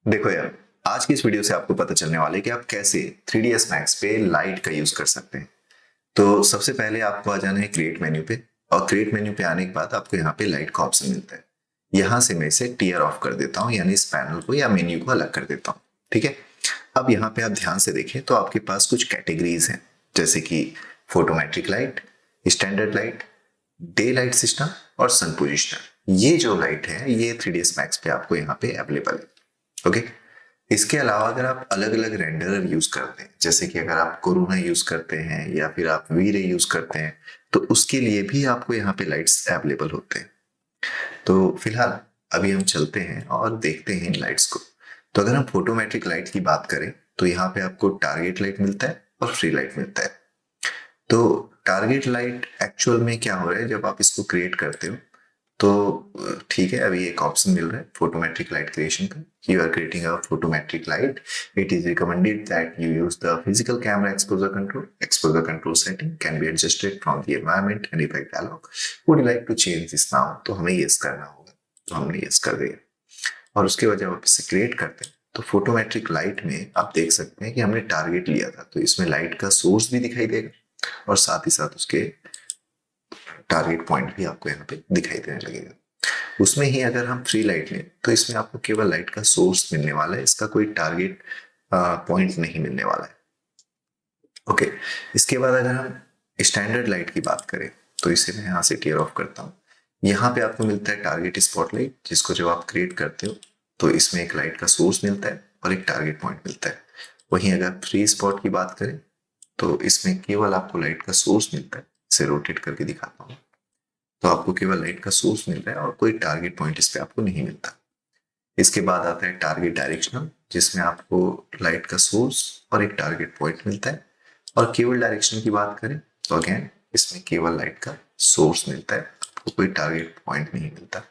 देखो यार, आज की इस वीडियो से आपको पता चलने वाला है कि आप कैसे 3ds Max पे लाइट का यूज कर सकते हैं। तो सबसे पहले आपको आ जाना है क्रिएट मेन्यू पे, और क्रिएट मेन्यू पे आने के बाद आपको यहाँ पे लाइट का ऑप्शन मिलता है। यहाँ से मैं इसे टीयर ऑफ कर देता हूँ, यानी इस पैनल को या मेन्यू को अलग कर देता हूँ। ठीक है। अब यहाँ पे आप ध्यान से देखें तो आपके पास कुछ कैटेगरीज हैं, जैसे कि photometric light, standard light, day light system और सन पोजिशनर। ये जो लाइट है ये 3ds Max पे आपको यहाँ पे अवेलेबल है। ओके। इसके अलावा अगर आप अलग अलग रेंडरर यूज करते हैं, जैसे कि अगर आप कोरोना यूज करते हैं या फिर आप वी रे यूज करते हैं, तो उसके लिए भी आपको यहाँ पे लाइट्स अवेलेबल होते हैं। तो फिलहाल अभी हम चलते हैं और देखते हैं इन लाइट्स को। तो अगर हम फोटोमेट्रिक लाइट की बात करें तो यहाँ पे आपको टारगेट लाइट मिलता है और फ्री लाइट मिलता है। तो टारगेट लाइट एक्चुअल में क्या हो रहा है, जब आप इसको क्रिएट करते हो तो ठीक है, अभी एक ऑप्शन मिल रहा है फोटोमेट्रिक लाइट क्रिएशन का। You are creating a photometric light, it is recommended that you use the physical camera exposure control setting can be adjusted from the environment and effect dialogue, would you like to change this now. तो हमें yes करना होगा, तो हमने yes कर दिया। और उसके बाद जब आप इसे क्रिएट करते हैं तो फोटोमेट्रिक लाइट में आप देख सकते हैं कि हमने टारगेट लिया था, तो इसमें लाइट का सोर्स भी दिखाई देगा और साथ ही साथ उसके टारगेट पॉइंट भी आपको यहाँ पे दिखाई देने लगेगा। उसमें ही अगर हम फ्री लाइट लें तो इसमें आपको केवल लाइट का सोर्स मिलने वाला है, इसका कोई टारगेट पॉइंट नहीं मिलने वाला है। ओके। इसके बाद अगर हम स्टैंडर्ड लाइट की बात करें तो इसे मैं यहाँ से टियर ऑफ करता हूँ। यहाँ पे आपको मिलता है टारगेट स्पॉटलाइट, जिसको जब आप क्रिएट करते हो तो इसमें एक लाइट का सोर्स मिलता है और एक टारगेट पॉइंट मिलता है। वहीं अगर फ्री स्पॉट की बात करें तो इसमें केवल आपको लाइट का सोर्स मिलता है। इसे रोटेट करके दिखाता हूँ, तो आपको केवल लाइट का सोर्स मिल रहा है और कोई टारगेट पॉइंट इस पे आपको नहीं मिलता। इसके बाद आता है टारगेट डायरेक्शनल, जिसमें आपको लाइट का सोर्स और एक टारगेट पॉइंट मिलता है। और केवल डायरेक्शन की बात करें तो अगेन इसमें केवल लाइट का सोर्स मिलता है, आपको कोई टारगेट पॉइंट नहीं मिलता।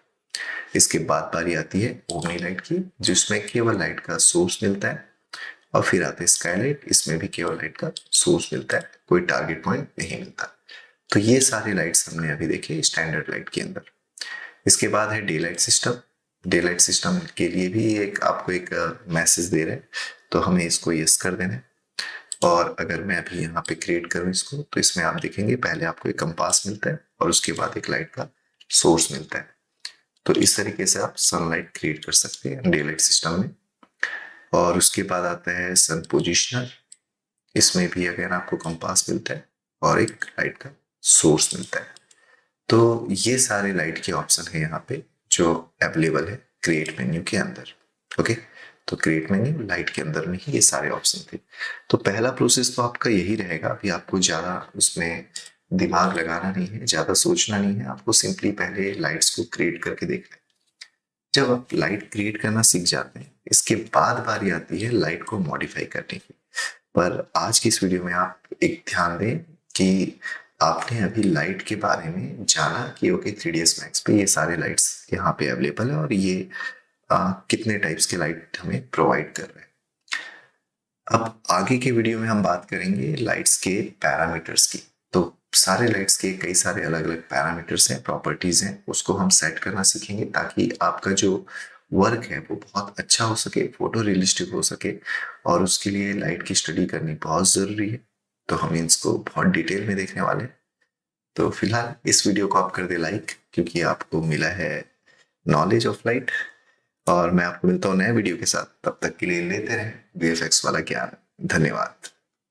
इसके बाद बारी आती है ओमनी लाइट की, जिसमें केवल लाइट का सोर्स मिलता है। और फिर आता है स्काईलाइट, इसमें भी केवल लाइट का सोर्स मिलता है, कोई टारगेट पॉइंट नहीं मिलता। तो ये सारे लाइट्स हमने अभी देखे स्टैंडर्ड लाइट के अंदर। इसके बाद है day light system. Day light system के लिए भी एक आपको एक मैसेज दे रहे हैं, तो हमें इसको यस कर देना है। और अगर मैं अभी यहाँ पे क्रिएट करूँ इसको, तो इसमें आप देखेंगे पहले आपको एक कंपास मिलता है और उसके बाद एक लाइट का सोर्स मिलता है। तो इस तरीके से आप सनलाइट क्रिएट कर सकते हैं डे लाइट सिस्टम में। और उसके बाद आता है सन पोजिशनर। इसमें भी अगर आपको कंपास मिलता है और एक लाइट का सोर्स मिलता है। तो ये सारे लाइट के ऑप्शन है यहाँ पे जो अवेलेबल है क्रिएट मेन्यू के अंदर। ओके। तो क्रिएट मेन्यू लाइट के अंदर में ही ये सारे ऑप्शन थे। तो पहला प्रोसेस तो आपका यही रहेगा, अभी आपको ज़्यादा उसमें दिमाग लगाना नहीं है, ज़्यादा सोचना नहीं है, आपको सिंपली पहले लाइट्स को क्रिएट करके देखना है। जब आप लाइट क्रिएट करना सीख जाते हैं, इसके बाद बारी आती है लाइट को मॉडिफाई करने की। पर आज की इस वीडियो में आप एक ध्यान दें कि आपने अभी लाइट के बारे में जाना कि ओके 3ds Max पे ये सारे लाइट्स यहाँ पे अवेलेबल है और ये कितने टाइप्स के लाइट हमें प्रोवाइड कर रहे हैं। अब आगे के वीडियो में हम बात करेंगे लाइट्स के पैरामीटर्स की। तो सारे लाइट्स के कई सारे अलग अलग पैरामीटर्स हैं, प्रॉपर्टीज हैं, उसको हम सेट करना सीखेंगे ताकि आपका जो वर्क है वो बहुत अच्छा हो सके, फोटो रियलिस्टिक हो सके। और उसके लिए लाइट की स्टडी करनी बहुत ज़रूरी है। तो हम इसको बहुत डिटेल में देखने वाले हैं। तो फिलहाल इस वीडियो को आप कर दे लाइक, क्योंकि आपको मिला है नॉलेज ऑफ लाइट। और मैं आपको मिलता हूँ नए वीडियो के साथ, तब तक के लिए लेते रहें वीएफएक्स वाला ज्ञान। धन्यवाद।